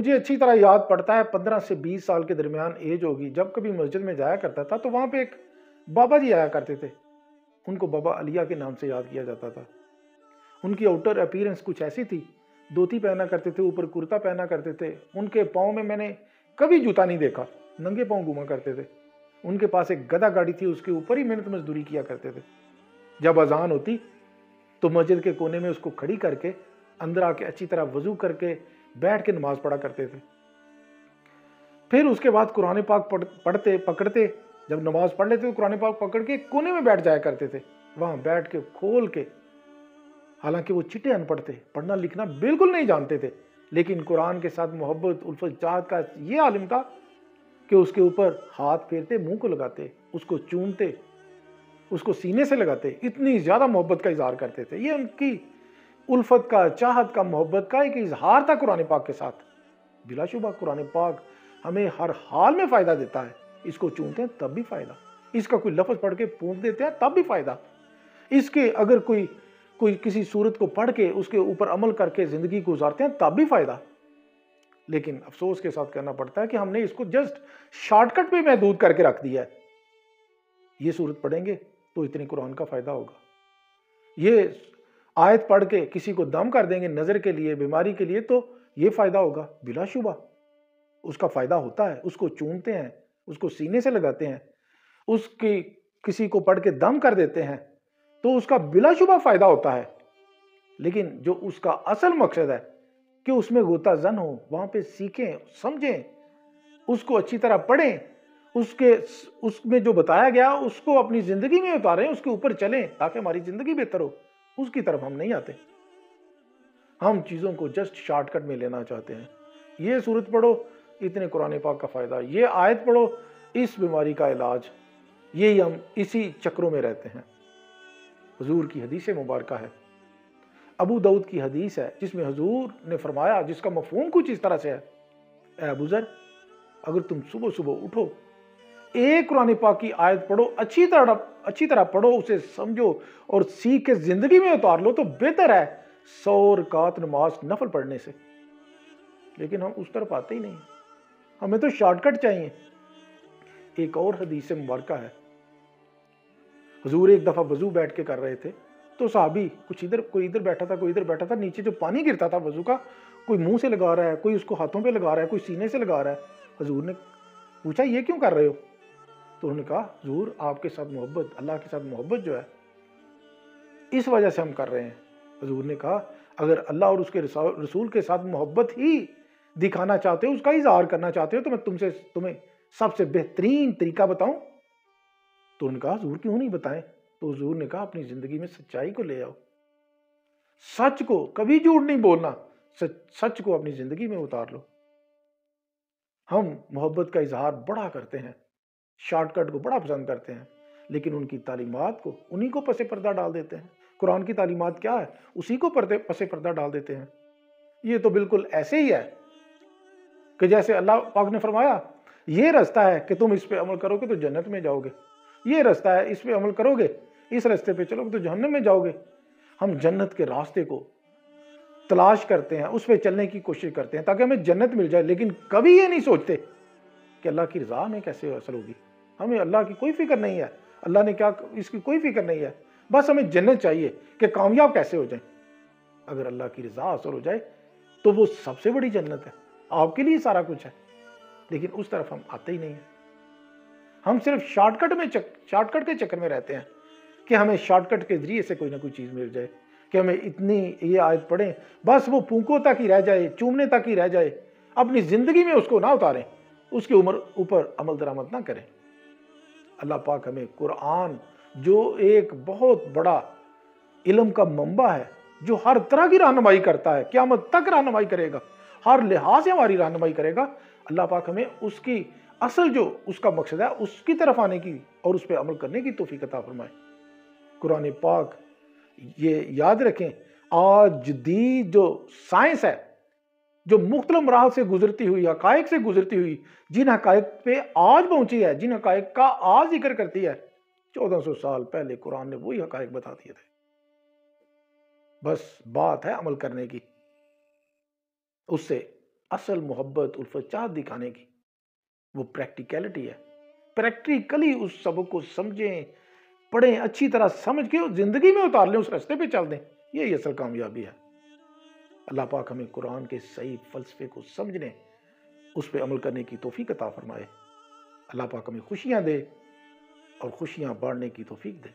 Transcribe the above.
مجھے اچھی طرح یاد پڑتا ہے 15 سے 20 سال کے درمیان ایج ہوگی، جب کبھی مسجد میں جایا کرتا تھا تو وہاں پہ ایک بابا جی آیا کرتے تھے، ان کو بابا علیہ کے نام سے یاد کیا جاتا تھا۔ ان کی آؤٹر اپیرنس کچھ ایسی تھی، دھوتی پہنا کرتے تھے، اوپر کرتا پہنا کرتے تھے، ان کے پاؤں میں نے کبھی جوتا نہیں دیکھا، ننگے پاؤں گھوما کرتے تھے۔ ان کے پاس ایک گدھا گاڑی تھی، اس کے اوپر ہی محنت مزدوری کیا کرتے تھے۔ جب اذان ہوتی تو مسجد کے کونے میں اس کو کھڑی کر کے اندر آ کے اچھی طرح وضو کر کے بیٹھ کے نماز پڑھا کرتے تھے۔ پھر اس کے بعد قرآن پاک پکڑتے، جب نماز پڑھ لیتے تو قرآن پاک پکڑ کے کونے میں بیٹھ جایا کرتے تھے، وہاں بیٹھ کے کھول کے، حالانکہ وہ چٹے ان پڑھ تھے، پڑھنا لکھنا بالکل نہیں جانتے تھے، لیکن قرآن کے ساتھ محبت الفت چاہت کا یہ عالم تھا کہ اس کے اوپر ہاتھ پھیرتے، منہ کو لگاتے، اس کو چومتے، اس کو سینے سے لگاتے، اتنی زیادہ محبت کا اظہار کرتے تھے۔ یہ ان کی الفت کا، چاہت کا، محبت کا ایک اظہار تھا قرآن پاک کے ساتھ۔ بلا شبہ قرآن پاک ہمیں ہر حال میں فائدہ دیتا ہے، اس کو چونتے ہیں تب بھی فائدہ، اس کا کوئی لفظ پڑھ کے پھونک دیتے ہیں تب بھی فائدہ، اس کے اگر کوئی کسی صورت کو پڑھ کے اس کے اوپر عمل کر کے زندگی گزارتے ہیں تب بھی فائدہ۔ لیکن افسوس کے ساتھ کہنا پڑتا ہے کہ ہم نے اس کو جسٹ شارٹ کٹ پہ محدود کر کے رکھ دیا ہے۔ یہ صورت پڑھیں گے تو اتنے قرآن کا فائدہ ہوگا، یہ آیت پڑھ کے کسی کو دم کر دیں گے نظر کے لیے، بیماری کے لیے، تو یہ فائدہ ہوگا۔ بلا شبہ اس کا فائدہ ہوتا ہے، اس کو چومتے ہیں، اس کو سینے سے لگاتے ہیں، اس کی کسی کو پڑھ کے دم کر دیتے ہیں تو اس کا بلا شبہ فائدہ ہوتا ہے۔ لیکن جو اس کا اصل مقصد ہے کہ اس میں غوطہ زن ہو، وہاں پہ سیکھیں، سمجھیں، اس کو اچھی طرح پڑھیں، اس میں جو بتایا گیا اس کو اپنی زندگی میں اتاریں، اس کے اوپر چلیں تاکہ ہماری زندگی بہتر ہو، اس کی طرف ہم نہیں آتے۔ ہم چیزوں کو جسٹ شارٹ کٹ میں لینا چاہتے ہیں، یہ صورت پڑھو اتنے قرآن پاک کا فائدہ، یہ آیت پڑھو اس بیماری کا علاج، یہی ہم اسی چکروں میں رہتے ہیں۔ حضور کی حدیث مبارکہ ہے، ابو داؤد کی حدیث ہے، جس میں حضور نے فرمایا، جس کا مفہوم کچھ اس طرح سے ہے، اے ابو ذر، اگر تم صبح صبح اٹھو، ایک قرآن پاک کی آیت پڑھو، اچھی طرح پڑھو، اسے سمجھو اور سیکھ کے زندگی میں اتار لو تو بہتر ہے 100 رکعت نماز نفل پڑھنے سے۔ لیکن ہم اس طرف آتے ہی نہیں، ہمیں تو شارٹ کٹ چاہیے۔ ایک اور حدیث مبارکہ ہے، حضور ایک دفعہ وضو بیٹھ کے کر رہے تھے تو صحابی کوئی ادھر بیٹھا تھا، کوئی ادھر بیٹھا تھا، نیچے جو پانی گرتا تھا وضو کا، کوئی منہ سے لگا رہا ہے، کوئی اس کو ہاتھوں پہ لگا رہا ہے، کوئی سینے سے لگا رہا ہے۔ حضور نے پوچھا یہ کیوں کر رہے ہو؟ تو انہوں نے کہا حضور آپ کے ساتھ محبت، اللہ کے ساتھ محبت جو ہے اس وجہ سے ہم کر رہے ہیں۔ حضور نے کہا اگر اللہ اور اس کے رسول کے ساتھ محبت ہی دکھانا چاہتے ہو، اس کا اظہار کرنا چاہتے ہو، تو میں تمہیں سب سے بہترین طریقہ بتاؤں؟ تو انہوں نے کہا حضور کیوں نہیں بتائیں؟ تو حضور نے کہا اپنی زندگی میں سچائی کو لے آؤ، سچ کو، کبھی جھوٹ نہیں بولنا، سچ کو اپنی زندگی میں اتار لو۔ ہم محبت کا اظہار بڑا کرتے ہیں، شارٹ کٹ کو بڑا پسند کرتے ہیں، لیکن ان کی تعلیمات کو انہی کو پس پردہ ڈال دیتے ہیں۔ قرآن کی تعلیمات کیا ہے؟ اسی کو پس پردہ ڈال دیتے ہیں۔ یہ تو بالکل ایسے ہی ہے کہ جیسے اللہ پاک نے فرمایا یہ رستہ ہے کہ تم اس پہ عمل کرو گے تو جنت میں جاؤ گے، یہ رستہ ہے اس پہ عمل کرو گے، اس راستے پہ چلو گے تو جہنم میں جاؤ گے۔ ہم جنت کے راستے کو تلاش کرتے ہیں، اس پہ چلنے کی کوشش کرتے ہیں تاکہ ہمیں جنت مل جائے، لیکن کبھی یہ نہیں سوچتے کہ اللہ کی رضا ہمیں کیسے حاصل ہوگی۔ ہمیں اللہ کی کوئی فکر نہیں ہے، اللہ نے کیا، اس کی کوئی فکر نہیں ہے، بس ہمیں جنت چاہیے کہ کامیاب کیسے ہو جائیں۔ اگر اللہ کی رضا حاصل ہو جائے تو وہ سب سے بڑی جنت ہے، آپ کے لیے سارا کچھ ہے، لیکن اس طرف ہم آتے ہی نہیں ہیں۔ ہم صرف شارٹ کٹ کے چکر میں رہتے ہیں کہ ہمیں شارٹ کٹ کے ذریعے سے کوئی نہ کوئی چیز مل جائے، کہ ہمیں اتنی یہ آیت پڑھیں بس وہ پھونکوں تک ہی رہ جائے، چومنے تک ہی رہ جائے، اپنی زندگی میں اس کو نہ اتاریں، اس کے اوپر عمل درآمد نہ کریں۔ اللہ پاک ہمیں قرآن جو ایک بہت بڑا علم کا منبع ہے، جو ہر طرح کی رہنمائی کرتا ہے، قیامت تک رہنمائی کرے گا، ہر لحاظ سے ہماری رہنمائی کرے گا، اللہ پاک ہمیں اس کی اصل جو اس کا مقصد ہے اس کی طرف آنے کی اور اس پہ عمل کرنے کی توفیق عطا فرمائے۔ قرآن پاک یہ یاد رکھیں، آج جدید جو سائنس ہے، جو مختلف مراحل سے گزرتی ہوئی، حقائق سے گزرتی ہوئی، جن حقائق پہ آج پہنچی ہے، جن حقائق کا آج ذکر کرتی ہے، 1400 سال پہلے قرآن نے وہی حقائق بتا دیے تھے۔ بس بات ہے عمل کرنے کی، اس سے اصل محبت الفت چاہت دکھانے کی وہ پریکٹیکلٹی ہے. پریکٹیکلی اس سبق کو سمجھیں، پڑھیں، اچھی طرح سمجھ کے زندگی میں اتار لیں، اس راستے پہ چل دیں. یہی اصل کامیابی ہے. اللہ پاک ہمیں قرآن کے صحیح فلسفے کو سمجھنے، اس پہ عمل کرنے کی توفیق عطا فرمائے. اللہ پاک ہمیں خوشیاں دے اور خوشیاں بانٹنے کی توفیق دے.